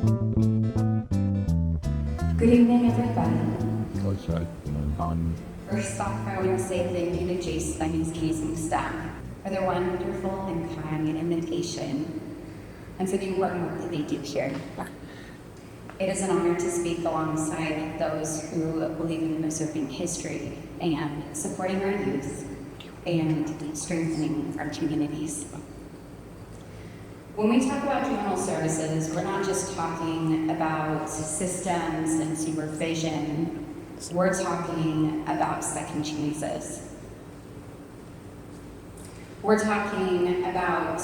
Good evening, everybody. What's that? First off, I want to say thank you to Jason and his amazing staff for their wonderful and kind invitation and for the important work that they do here. It is an honor to speak alongside those who believe in preserving history and supporting our youth and strengthening our communities. When we talk about juvenile services, we're not just talking about systems and supervision. We're talking about second chances. We're talking about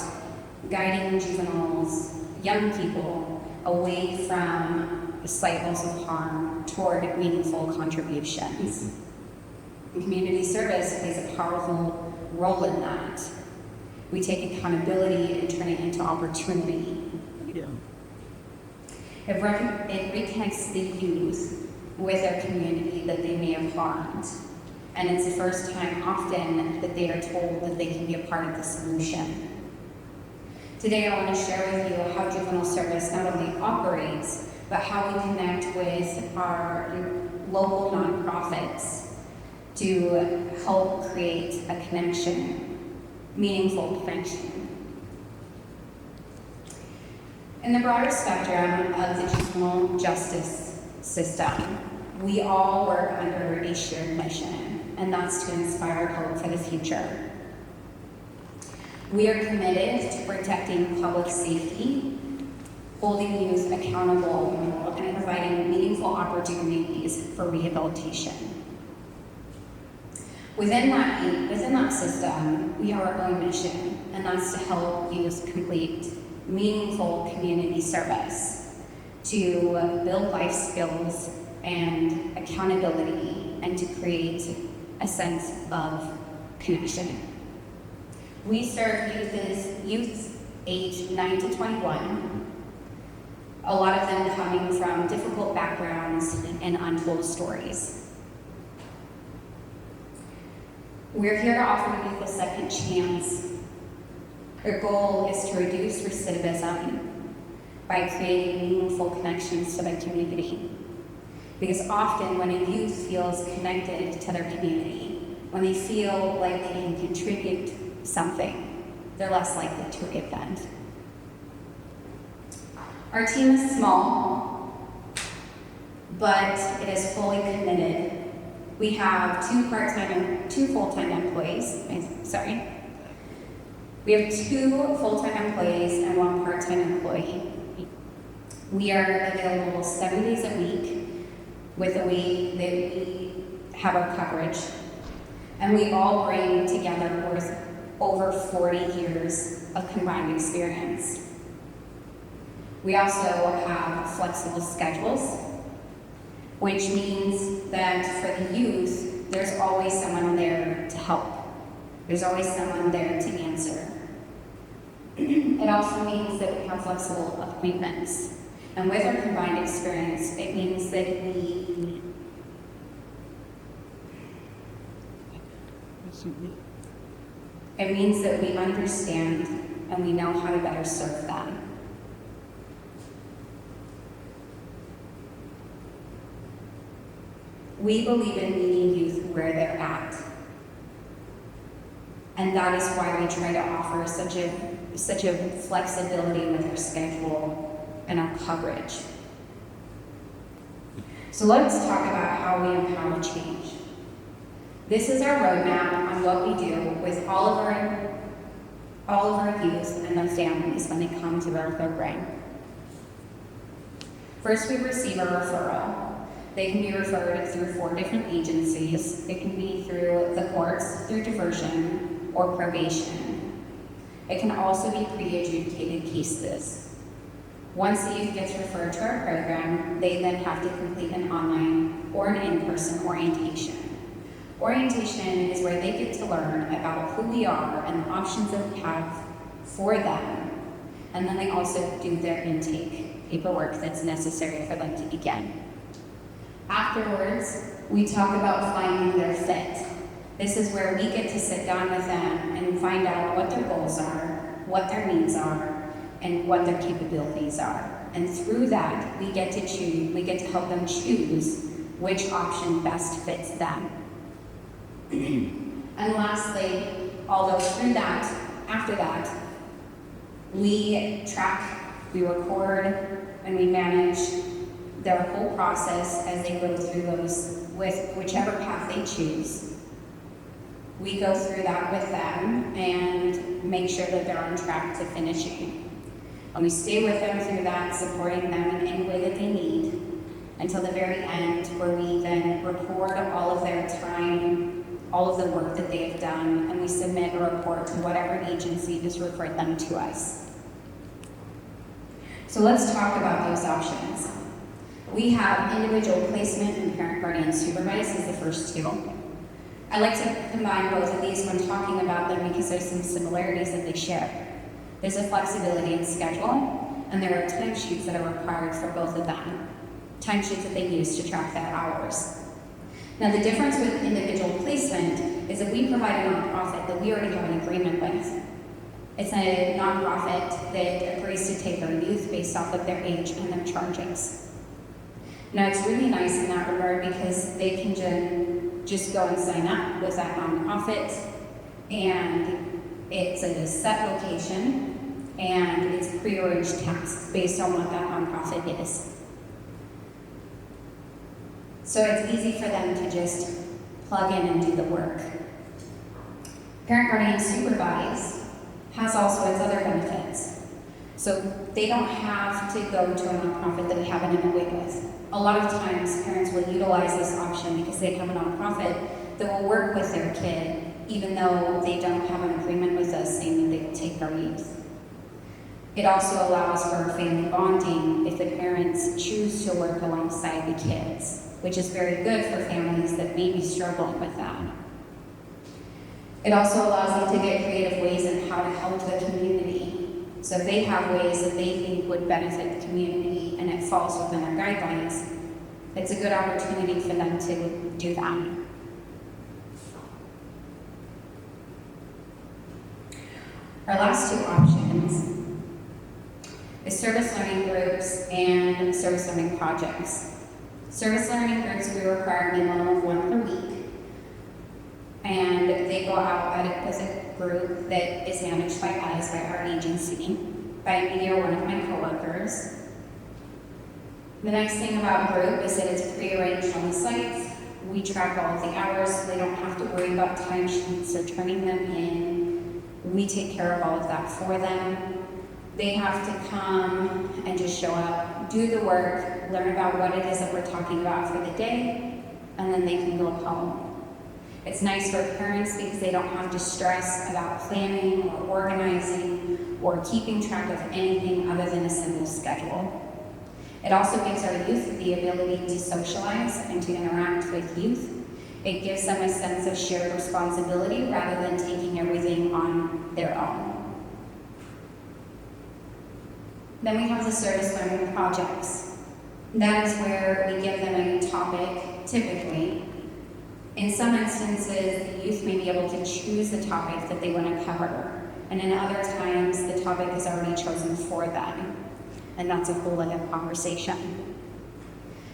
guiding juveniles, young people, away from cycles of harm toward meaningful contributions. And community service plays a powerful role in that. We take accountability and turn it into opportunity. It reconnects the youth with their community that they may have harmed. And it's the first time often that they are told that they can be a part of the solution. Today I want to share with you how juvenile service not only operates, but how we connect with our local nonprofits to help create a connection, meaningful connection. In the broader spectrum of the juvenile justice system, we all work under a shared mission, and that's to inspire hope for the future. We are committed to protecting public safety, holding youth accountable, and providing meaningful opportunities for rehabilitation. Within that system, we have our own mission, and that's to help youth complete meaningful community service, to build life skills and accountability, and to create a sense of connection. We serve youth aged 9 to 21, a lot of them coming from difficult backgrounds and untold stories. We're here to offer youth a second chance. Our goal is to reduce recidivism by creating meaningful connections to their community. Because often when a youth feels connected to their community, when they feel like they can contribute something, they're less likely to reoffend. Our team is small, but it is fully committed. We have two full-time employees. We have 2 full-time employees and 1 part-time employee. We are available 7 days a week with the way that we have our coverage. And we all bring together over 40 years of combined experience. We also have flexible schedules, which means that for the youth, there's always someone there to help. There's always someone there to answer. It also means that we have flexible appointments. And with our combined experience, it means that we understand and we know how to better serve them. We believe in meeting youth where they're at. And that is why we try to offer such a flexibility with our schedule and our coverage. So let's talk about how we empower change. This is our roadmap on what we do with all of our youth and their families when they come to our program. First, we receive a referral. They can be referred through 4 different agencies. It can be through the courts, through diversion, or probation. It can also be pre-adjudicated cases. Once the youth gets referred to our program, they then have to complete an online or an in-person orientation. Orientation is where they get to learn about who we are and the options that we have for them. And then they also do their intake paperwork that's necessary for them to begin. Afterwards, we talk about finding their fit. This is where we get to sit down with them and find out what their goals are, what their needs are, and what their capabilities are. And through that, we get to help them choose which option best fits them. And lastly, although through that, after that, we track, we record, and we manage their whole process as they go through those with whichever path they choose. We go through that with them and make sure that they're on track to finishing. And we stay with them through that, supporting them in any way that they need, until the very end, where we then record all of their time, all of the work that they have done, and we submit a report to whatever agency has referred them to us. So let's talk about those options. We have individual placement and parent guardian supervised as the first two. I like to combine both of these when talking about them because there's some similarities that they share. There's a flexibility in schedule, and there are timesheets that are required for both of them. Timesheets that they use to track their hours. Now, the difference with individual placement is that we provide a nonprofit that we already have an agreement with. It's a nonprofit that agrees to take our youth based off of their age and their charges. Now, it's really nice in that regard because they can just go and sign up with that nonprofit, and it's at a set location, and it's pre-arranged tasks based on what that nonprofit is. So it's easy for them to just plug in and do the work. Parent Guardian Supervised has also its other benefits. So they don't have to go to a nonprofit that we have an MOA with. A lot of times parents will utilize this option because they have a nonprofit that will work with their kid even though they don't have an agreement with us saying that they will take our youth. It also allows for family bonding if the parents choose to work alongside the kids, which is very good for families that may be struggling with that. It also allows them to get creative ways in how to help the community. So if they have ways that they think would benefit the community and it falls within their guidelines, it's a good opportunity for them to do that. Our last two options is service learning groups and service learning projects. Service learning groups, we require a minimum of 1 per week. And they go out as a group that is managed by us, by our agency, by me or one of my coworkers. The nice thing about group is that it's pre-arranged on the sites. We track all of the hours, so they don't have to worry about timesheets or turning them in. We take care of all of that for them. They have to come and just show up, do the work, learn about what it is that we're talking about for the day, and then they can go home. It's nice for parents because they don't have to stress about planning or organizing or keeping track of anything other than a simple schedule. It also gives our youth the ability to socialize and to interact with youth. It gives them a sense of shared responsibility rather than taking everything on their own. Then we have the service learning projects. That is where we give them a topic, typically. In some instances, the youth may be able to choose the topic that they want to cover, and in other times, the topic is already chosen for them, and that's a whole other conversation.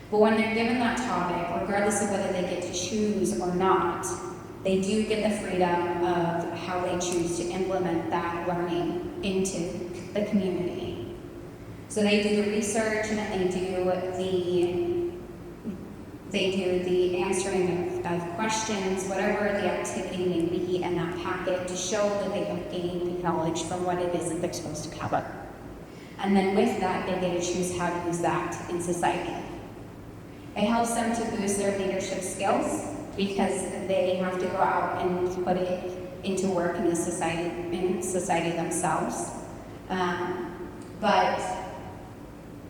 But when they're given that topic, regardless of whether they get to choose or not, they do get the freedom of how they choose to implement that learning into the community. So they do the research and they do the answering of questions, whatever the activity may be in that packet, to show that they have gained knowledge from what it is that they're supposed to cover. And then with that, they get to choose how to use that in society. It helps them to boost their leadership skills because they have to go out and put it into work in society themselves. But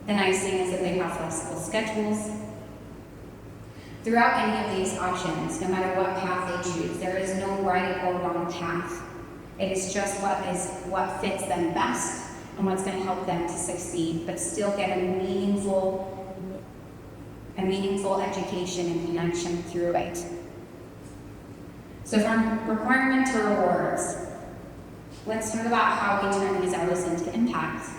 the nice thing is that they have flexible schedules. Throughout any of these options, no matter what path they choose, there is no right or wrong path. It is just what fits them best and what's going to help them to succeed, but still get a meaningful education and connection through it. So from requirement to rewards, let's talk about how we turn these hours into impact.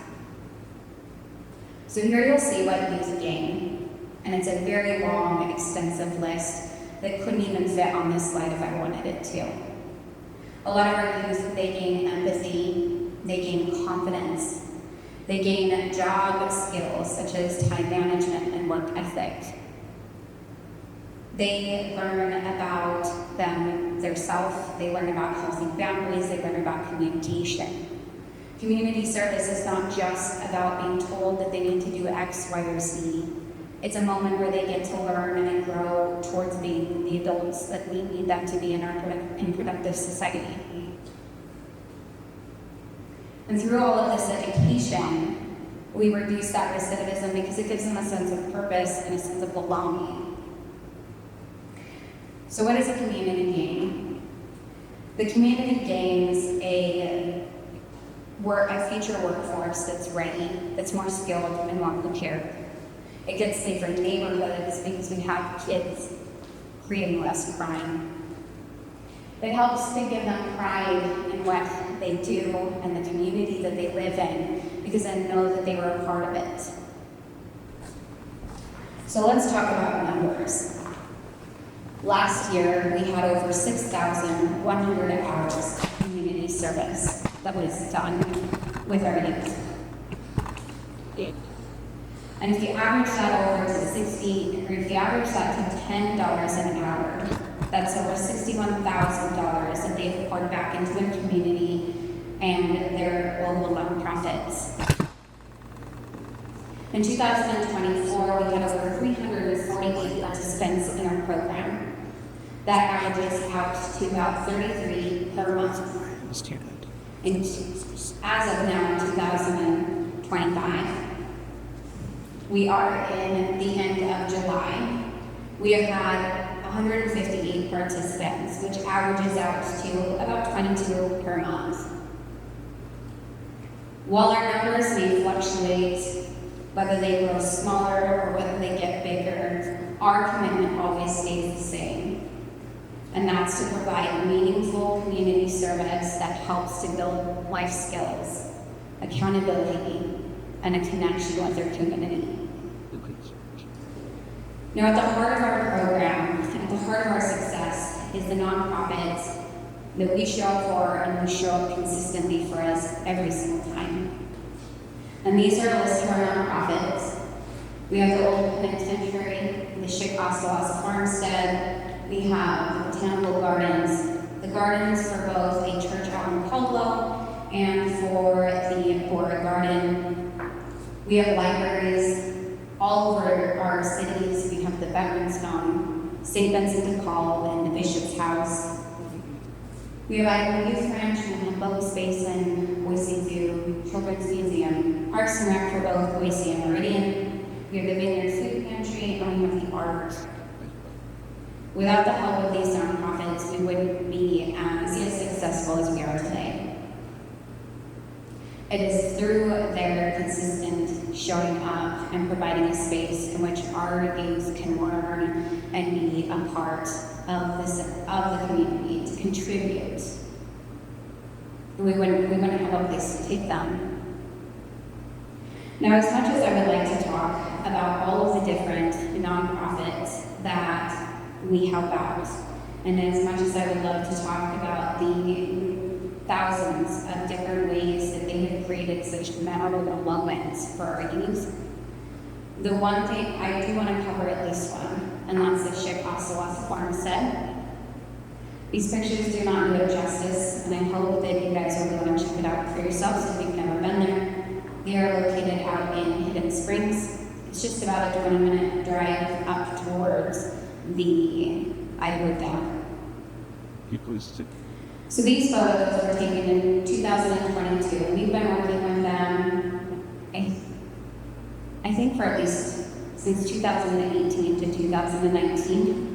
So here you'll see what youth gain, and it's a very long, extensive list that couldn't even fit on this slide if I wanted it to. A lot of our youth, they gain empathy, they gain confidence, they gain job skills such as time management and work ethic. They learn about their self, they learn about healthy boundaries, they learn about communication. Community service is not just about being told that they need to do X, Y, or Z. It's a moment where they get to learn and grow towards being the adults that we need them to be in our productive society. And through all of this education, we reduce that recidivism because it gives them a sense of purpose and a sense of belonging. So what is a community gain? The community gains a future workforce that's ready, that's more skilled and more prepared. It gets safer neighborhoods because we have kids creating less crime. It helps to give them pride in what they do and the community that they live in because they know that they were a part of it. So let's talk about numbers. Last year, we had over 6,100 hours of community service that was done with our youth. And if you average that over to if you average that to $10 an hour, that's over $61,000 that they've poured back into their community and their local nonprofits. In 2024, we had over 348 participants in our program. That averages out to about 33 per month. And as of now, 2025, we are in the end of July. We have had 158 participants, which averages out to about 22 per month. While our numbers may fluctuate, whether they grow smaller or whether they get bigger, our commitment always stays the same. And that's to provide meaningful community service that helps to build life skills, accountability, and a connection with their community. Now, at the heart of our program, at the heart of our success, is the nonprofits that we show up for and who show up consistently for us every single time. And these are a list of our nonprofits. We have the Old Penitentiary, the Schick-Ostolasa Farmstead. We have Botanical Gardens, the gardens for both a church out in Caldwell and for the Bora Garden. We have libraries all over our cities. We have the Veterans Home, St. Vincent de Paul, and the Bishop's House. We have Idaho Youth Ranch, and the Bubbles Basin, Boise Zoo, Children's Museum, Parks and Rec for both Boise and Meridian. We have the Vineyard Food Pantry, and we have the Art. Without the help of these nonprofits, we wouldn't be as successful as we are today. It is through their consistent showing up and providing a space in which our youth can learn and be a part of the community to contribute. We wouldn't have a place to take them. Now, as much as I would like to talk about all of the different nonprofits that we help out, and as much as I would love to talk about the thousands of different ways that they have created such memorable moments for our youth, the one thing I do want to cover at least one, and that's the Schick-Ostolasa Farmstead. These pictures do not do it justice, and I hope that you guys will go and check it out for yourselves if you've never been there. They are located out in Hidden Springs. It's just about a 20-minute drive up towards the Idaho Dam. So these photos were taken in 2022, and we've been working with them, I think for at least since 2018 to 2019.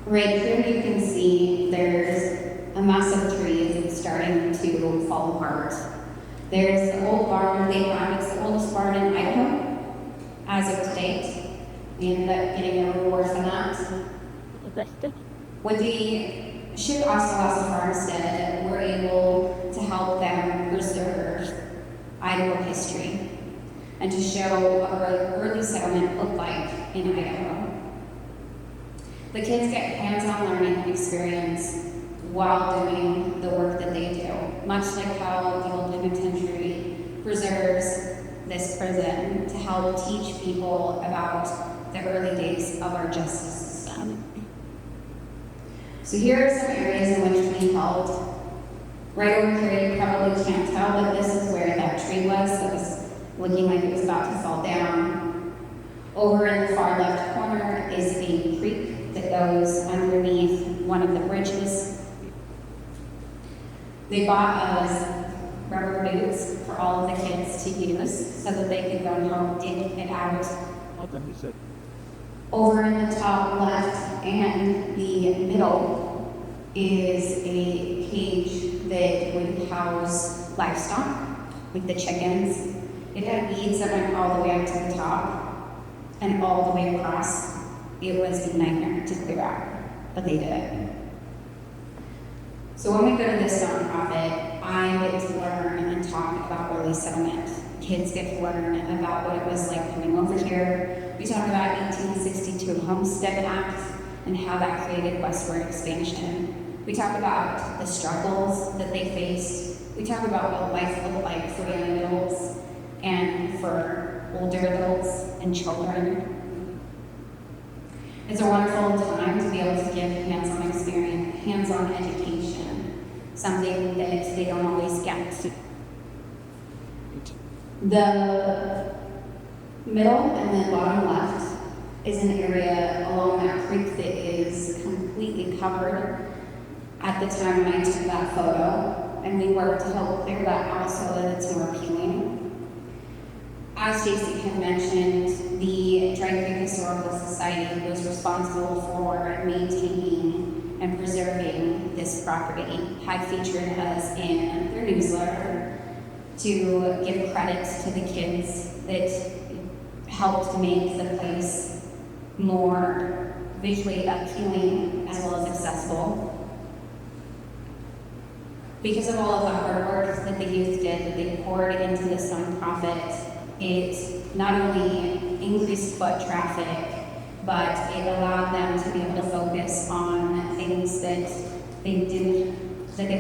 Right here you can see there's a massive tree that's starting to fall apart. There's the old barn they found. It's the oldest barn in Idaho as of date. We ended up getting a reward for that. With the Schick-Ostolasa Farmstead were able to help them preserve Idaho history and to show what early settlement looked like in Idaho. The kids get hands-on learning experience while doing the work that they do, much like how the Old Penitentiary preserves this prison to help teach people about the early days of our justice system. So here are some areas in which we helped. Right over here, you probably can't tell, but this is where that tree was that was looking like it was about to fall down. Over in the far left corner is a creek that goes underneath one of the bridges. They bought us rubber boots for all of the kids to use so that they could go and help dig it out. Over in the top left and the middle is a cage that would house livestock, like the chickens. It had weeds that went all the way up to the top and all the way across. It was a nightmare to clear out, but they did it. So when we go to this nonprofit, I get to learn and talk about early settlement. Kids get to learn about what it was like coming over here. We talk about 1862 Homestead Act and how that created westward expansion. We talk about the struggles that they faced. We talk about what life looked like for young adults and for older adults and children. It's a wonderful time to be able to give hands-on experience, hands-on education, something that they don't always get. The middle and then bottom left is an area along that creek that is completely covered at the time when I took that photo, and we worked to help clear that out so that it's more appealing. As Stacy had mentioned, the Dry Creek Historical Society was responsible for maintaining and preserving this property, had featured us in their newsletter to give credit to the kids that helped make the place more visually appealing as well as accessible. Because of all of the hard work that the youth did, that they poured into this nonprofit, it not only increased foot traffic, but it allowed them to be able to focus on things that they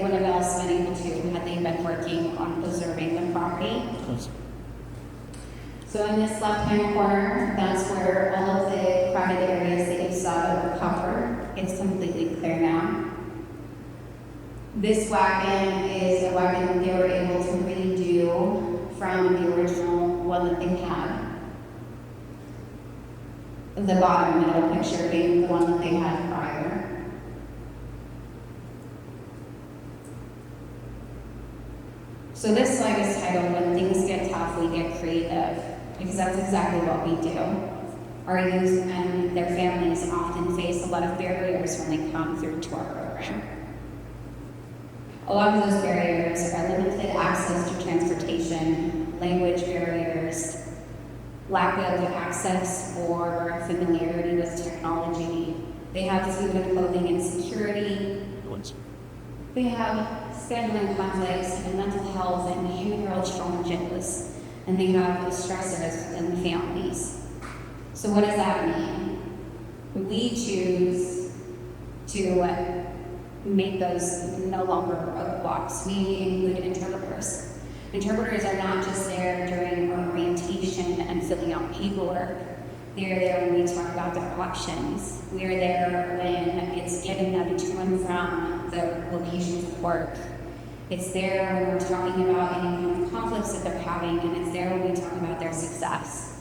wouldn't have else been able to had they been working on preserving the property. So in this left-hand corner, that's where all of the crowded areas that you saw that were covered. It's completely clear now. This wagon is a wagon that they were able to redo from the original one that they had. The bottom middle picture being the one that they had prior. So this slide is titled, "When Things Get Tough, We Get Creative," because that's exactly what we do. Our youth and their families often face a lot of barriers when they come through to our program. A lot of those barriers are limited access to transportation, language barriers, lack of access or familiarity with technology. They have food and clothing insecurity. They have scheduling conflicts and mental health and behavioral challenges. And they have stressors in the families. So what does that mean? We choose to make those no longer roadblocks. We include interpreters. Interpreters are not just there during orientation and filling out paperwork. They're there when we talk about their options. We're there when it's getting them to and from the locations of work. It's there when we're talking about any kind of conflicts that they're having, and it's there when we talk about their success.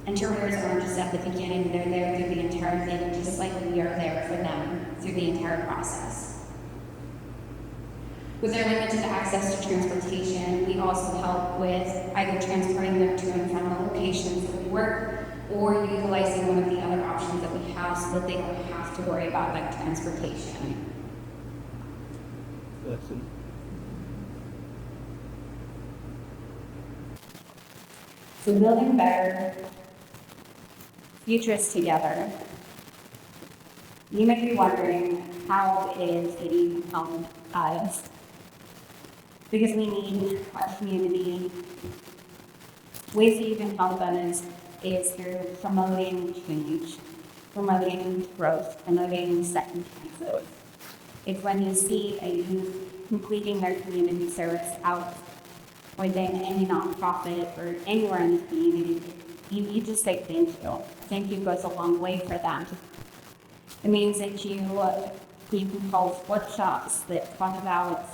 Interpreters aren't just at the beginning, they're there through the entire thing, just like we are there for them through the entire process. With their limited access to transportation, we also help with either transporting them to and from the locations that we work, or utilizing one of the other options that we have so that they don't have to worry about like transportation. So building better futures together. You may be wondering how it is getting held us. Because we need our community. Ways that you can help us is through promoting change, promoting growth, promoting second chances. It's when you see a youth completing their community service out within any nonprofit or anywhere in the community, you need to say thank you. Thank you goes a long way for them. It means that you can hold workshops that talk about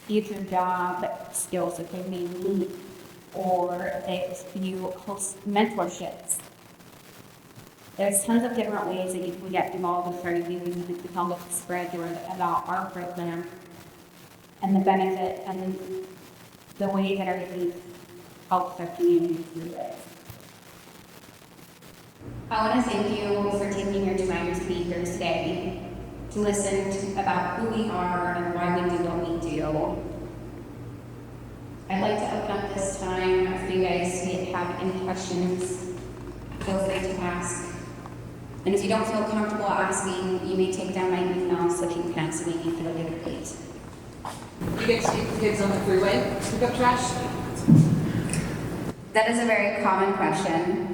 future job skills that they may need, or that you host mentorships. There's tons of different ways that you can get involved with our youth and become a spread about our program and the benefit and the way that our youth helps our community through this. I want to thank you for taking your time to be here today, to listen about who we are and why we do what we do. I'd like to open up this time for you guys to have any questions. Feel free to ask. And if you don't feel comfortable asking, you may take down my email so you can ask me if it'll be repeat. You get to take the kids on the freeway, pick up trash? That is a very common question.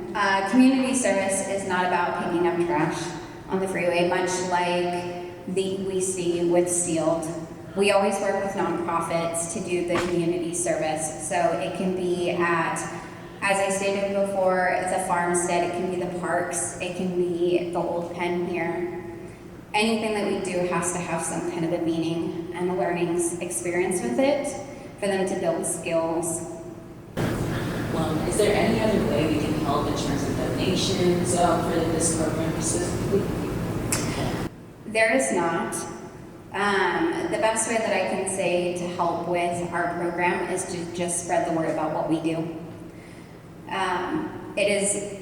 Community service is not about picking up trash on the freeway, much like we see with Sealed. We always work with nonprofits to do the community service. So it can be at, as I stated before, it's a farmstead, it can be the parks, it can be the old pen here. Anything that we do has to have some kind of a meaning and a learning experience with it for them to build skills. Is there any other way we can help in terms of donations for this program specifically? There is not. The best way that I can say to help with our program is to just spread the word about what we do. It is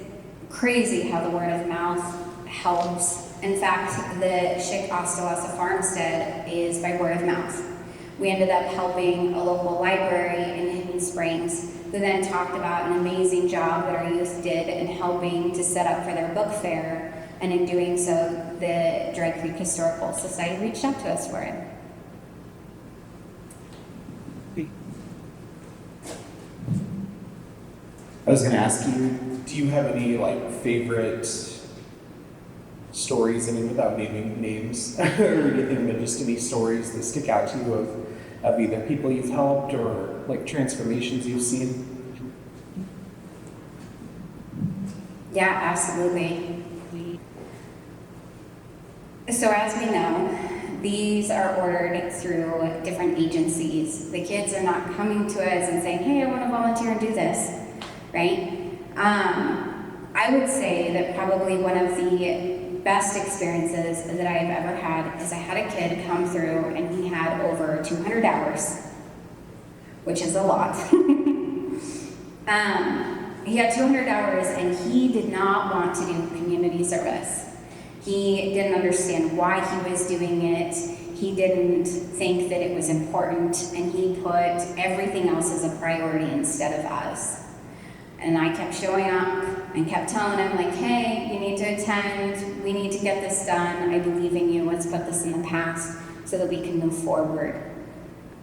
crazy how the word of mouth helps. In fact, the Schick-Ostolasa Farmstead is by word of mouth. We ended up helping a local library in Hidden Springs, who then talked about an amazing job that our youth did in helping to set up for their book fair. And in doing so, the Dry Creek Historical Society reached out to us for it. I was going to ask you, do you have any favorite stories, without naming names or anything, but just any stories that stick out to you of either people you've helped or transformations you've seen? Yeah, absolutely. So as we know, these are ordered through different agencies. The kids are not coming to us and saying, hey, I want to volunteer and do this, right? I would say that probably one of the best experiences that I've ever had is I had a kid come through and he had over 200 hours, which is a lot. He had 200 hours and he did not want to do community service. He didn't understand why he was doing it. He didn't think that it was important, and he put everything else as a priority instead of us. And I kept showing up and kept telling him, hey, you need to attend. We need to get this done. I believe in you. Let's put this in the past so that we can move forward.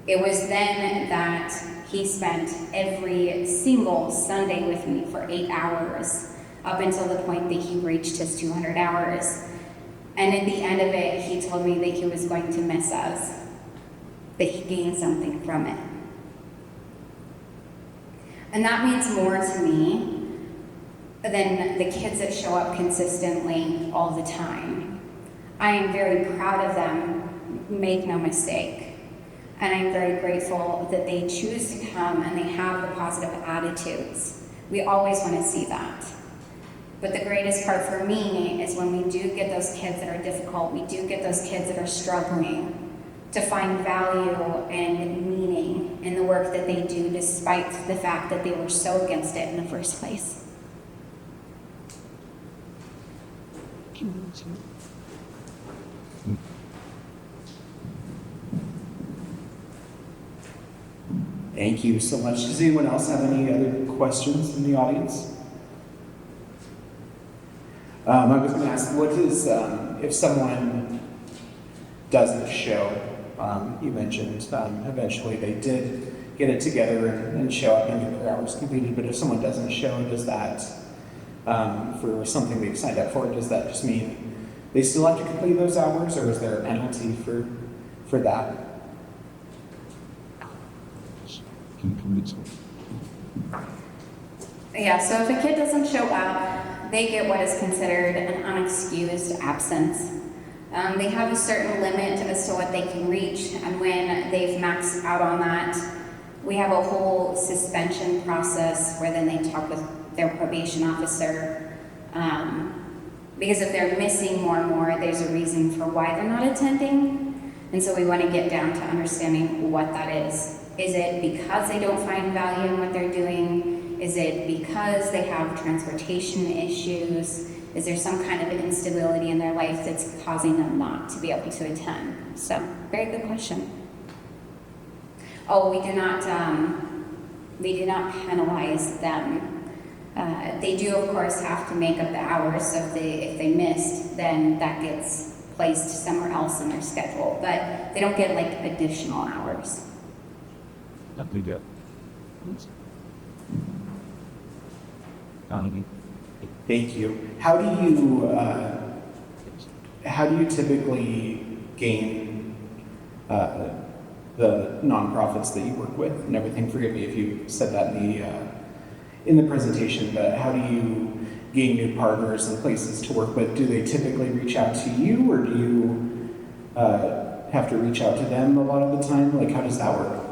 It was then that he spent every single Sunday with me for 8 hours, up until the point that he reached his 200 hours. And at the end of it, he told me that he was going to miss us, that he gained something from it. And that means more to me than the kids that show up consistently all the time. I am very proud of them, make no mistake. And I'm very grateful that they choose to come and they have the positive attitudes. We always want to see that. But the greatest part for me is when we do get those kids that are difficult, we do get those kids that are struggling to find value and meaning in the work that they do, despite the fact that they were so against it in the first place. Thank you so much. Does anyone else have any other questions in the audience? I was going to ask, what is, if someone doesn't show, you mentioned eventually they did get it together and show up and get their hours completed, but if someone doesn't show, does that, for something they've signed up for, does that just mean they still have to complete those hours, or is there a penalty for that? Yeah, so if a kid doesn't show up, they get what is considered an unexcused absence. They have a certain limit as to what they can reach, and when they've maxed out on that, we have a whole suspension process where then they talk with their probation officer. Because if they're missing more and more, there's a reason for why they're not attending. And so we want to get down to understanding what that is. Is it because they don't find value in what they're doing? Is it because they have transportation issues? Is there some kind of instability in their life that's causing them not to be able to attend? So, very good question. Oh, we do not penalize them. They do, of course, have to make up the hours, so if they missed, then that gets placed somewhere else in their schedule, but they don't get like additional hours. Thank you. How do you typically gain the nonprofits that you work with and everything? Forgive me if you said that in the presentation, but how do you gain new partners and places to work with? Do they typically reach out to you, or do you have to reach out to them a lot of the time? Like, how does that work?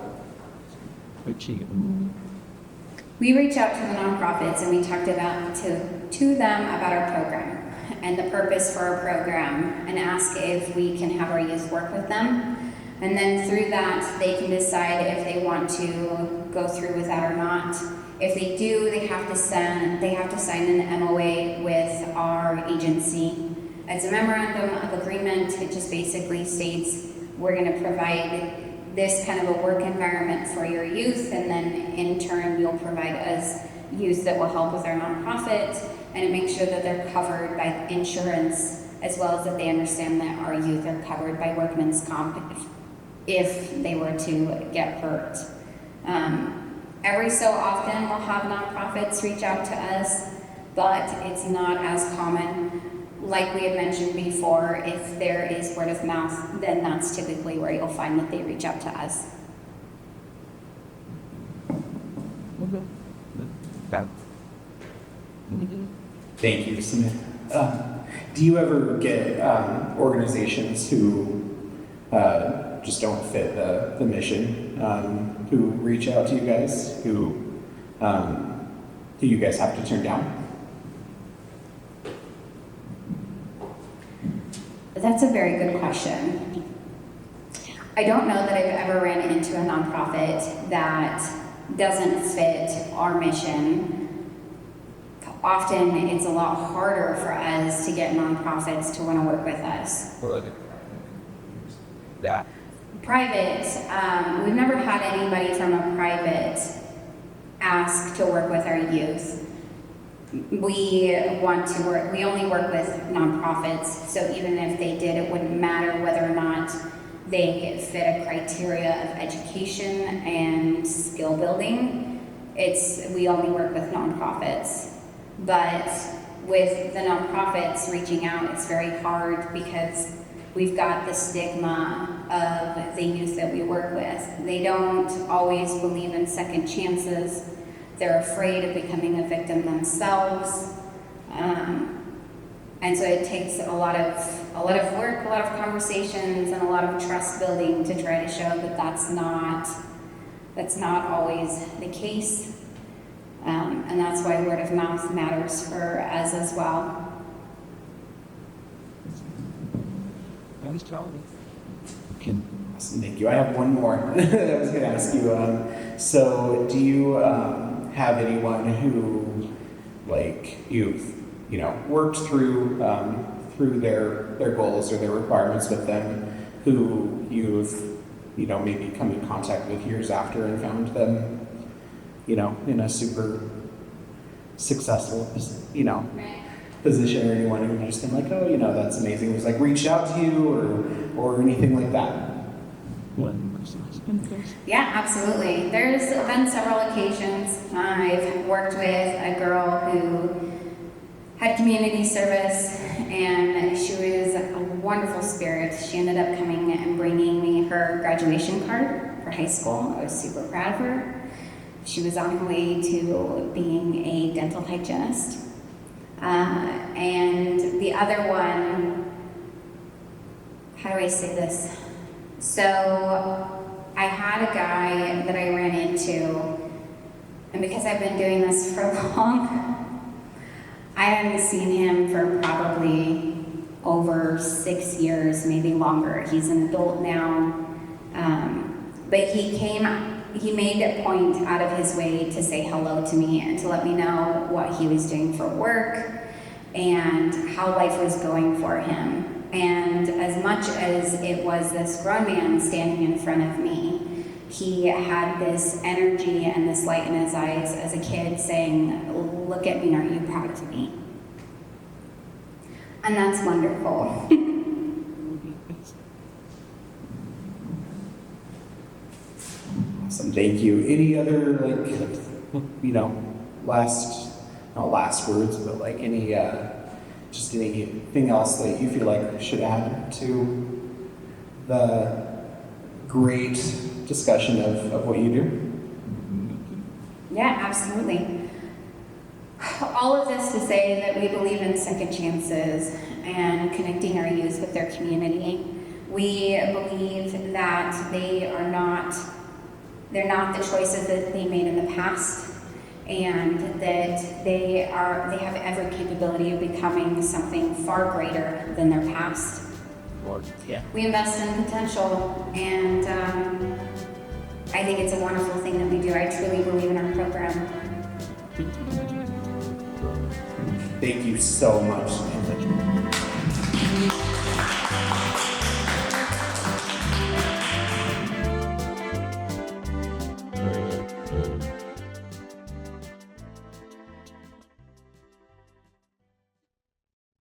We reach out to the nonprofits and we talked about to them about our program and the purpose for our program, and ask if we can have our youth work with them. And then through that, they can decide if they want to go through with that or not. If they do, they have to sign an MOA with our agency. It's a memorandum of agreement. It just basically states we're going to provide this kind of a work environment for your youth, and then in turn you'll provide us youth that will help with our nonprofit, and it makes sure that they're covered by insurance, as well as that they understand that our youth are covered by workman's comp if they were to get hurt. Every so often we'll have nonprofits reach out to us, but it's not as common. Like we had mentioned before, if there is word of mouth, then that's typically where you'll find that they reach out to us. Thank you, Samantha. Do you ever get organizations who just don't fit the mission, who reach out to you guys, who you guys have to turn down? That's a very good question. I don't know that I've ever ran into a nonprofit that doesn't fit our mission. Often it's a lot harder for us to get nonprofits to want to work with us. Private, we've never had anybody from a private ask to work with our youth. We only work with nonprofits, so even if they did, it wouldn't matter whether or not they fit a criteria of education and skill building. We only work with nonprofits. But with the nonprofits reaching out, it's very hard because we've got the stigma of the youth that we work with. They don't always believe in second chances. They're afraid of becoming a victim themselves. And so it takes a lot of work, a lot of conversations, and a lot of trust building to try to show that that's not always the case. And that's why word of mouth matters for us as well. Awesome, thank you. I have one more that I was going to ask you. So do you have anyone who, like, you've worked through their goals or their requirements with them, who you've maybe come in contact with years after and found them in a super successful position or anyone who just been like, oh, that's amazing, who's like reached out to you or anything like that? Yeah, absolutely. There's been several occasions. I've worked with a girl who had community service, and she was a wonderful spirit. She ended up coming and bringing me her graduation card for high school. I was super proud of her. She was on her way to being a dental hygienist. And the other one, how do I say this? So I had a guy that I ran into, and because I've been doing this for long, I hadn't seen him for probably over 6 years, maybe longer. He's an adult now, but he made a point out of his way to say hello to me and to let me know what he was doing for work and how life was going for him. And as much as it was this grown man standing in front of me, he had this energy and this light in his eyes as a kid saying, look at me, aren't you proud of me? And that's wonderful. Awesome, thank you. Any other, not last words, but just anything else that you feel like should add to the great discussion of what you do? Yeah, absolutely. All of this to say that we believe in second chances and connecting our youth with their community. We believe that they're not the choices that they made in the past, and that they have every capability of becoming something far greater than their past. Yeah. We invest in potential, and I think it's a wonderful thing that we do. I truly believe in our program. Thank you so much.